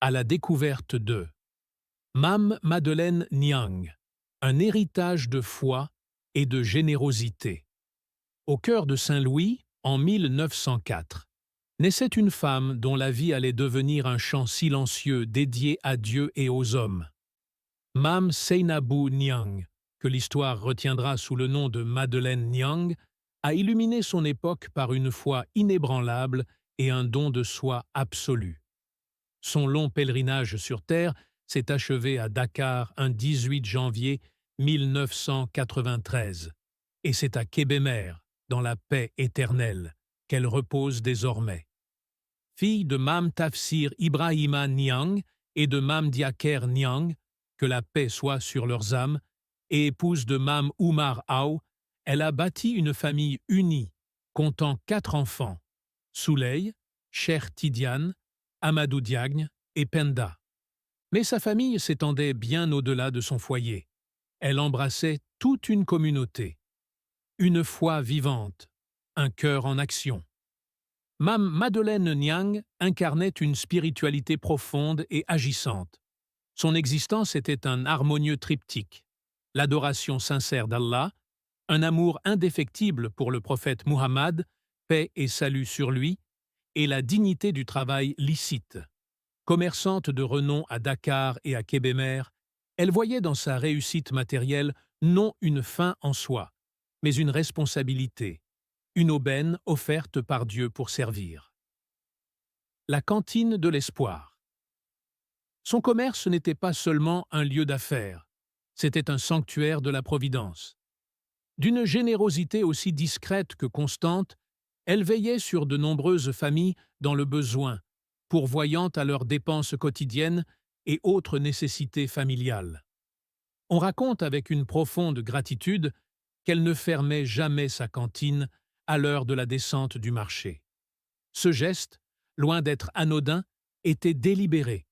à la découverte de Mame Madeleine Niang, un héritage de foi et de générosité. Au cœur de Saint-Louis, en 1904, naissait une femme dont la vie allait devenir un chant silencieux dédié à Dieu et aux hommes. Mame Seynabou Niang, que l'histoire retiendra sous le nom de Madeleine Niang, a illuminé son époque par une foi inébranlable et un don de soi absolu. Son long pèlerinage sur Terre s'est achevé à Dakar un 18 janvier 1993, et c'est à Kébémer, dans la paix éternelle, qu'elle repose désormais. Fille de Mame Tafsir Ibrahima Niang et de Mame Diaker Niang, que la paix soit sur leurs âmes, et épouse de Mame Oumar Aw, elle a bâti une famille unie, comptant 4 enfants, Souley, Cheikh Tidiane, Amadou Diagne et Penda. Mais sa famille s'étendait bien au-delà de son foyer. Elle embrassait toute une communauté. Une foi vivante, un cœur en action. Mame Madeleine Niang incarnait une spiritualité profonde et agissante. Son existence était un harmonieux triptyque: l'adoration sincère d'Allah, un amour indéfectible pour le prophète Muhammad, paix et salut sur lui, et la dignité du travail licite. Commerçante de renom à Dakar et à Kébémer, elle voyait dans sa réussite matérielle non une fin en soi, mais une responsabilité, une aubaine offerte par Dieu pour servir. La cantine de l'espoir. Son commerce n'était pas seulement un lieu d'affaires, c'était un sanctuaire de la Providence. D'une générosité aussi discrète que constante, elle veillait sur de nombreuses familles dans le besoin, pourvoyant à leurs dépenses quotidiennes et autres nécessités familiales. On raconte avec une profonde gratitude qu'elle ne fermait jamais sa cantine à l'heure de la descente du marché. Ce geste, loin d'être anodin, était délibéré.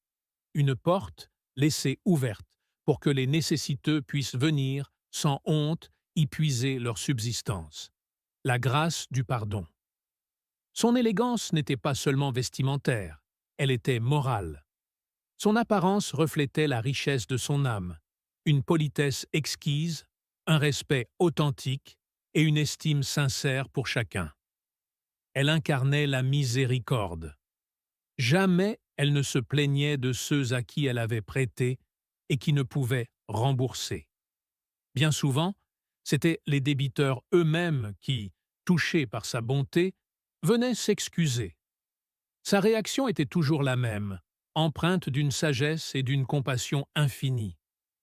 Une porte laissée ouverte pour que les nécessiteux puissent venir, sans honte, y puiser leur subsistance. La grâce du pardon. Son élégance n'était pas seulement vestimentaire, elle était morale. Son apparence reflétait la richesse de son âme, une politesse exquise, un respect authentique et une estime sincère pour chacun. Elle incarnait la miséricorde. Jamais elle ne se plaignait de ceux à qui elle avait prêté et qui ne pouvaient rembourser. Bien souvent, c'étaient les débiteurs eux-mêmes qui, touchés par sa bonté, venaient s'excuser. Sa réaction était toujours la même, empreinte d'une sagesse et d'une compassion infinie.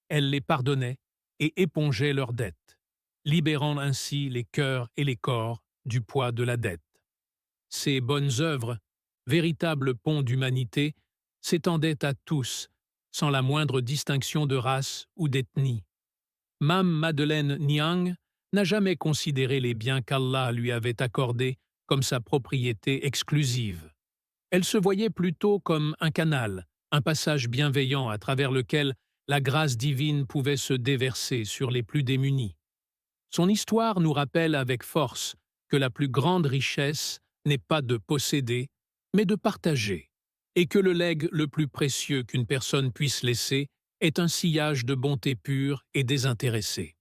Elle les pardonnait et épongeait leurs dettes, libérant ainsi les cœurs et les corps du poids de la dette. Ses bonnes œuvres, véritables ponts d'humanité, s'étendaient à tous, sans la moindre distinction de race ou d'ethnie. Mame Madeleine Niang n'a jamais considéré les biens qu'Allah lui avait accordés comme sa propriété exclusive. Elle se voyait plutôt comme un canal, un passage bienveillant à travers lequel la grâce divine pouvait se déverser sur les plus démunis. Son histoire nous rappelle avec force que la plus grande richesse n'est pas de posséder, mais de partager, et que le legs le plus précieux qu'une personne puisse laisser est un sillage de bonté pure et désintéressée.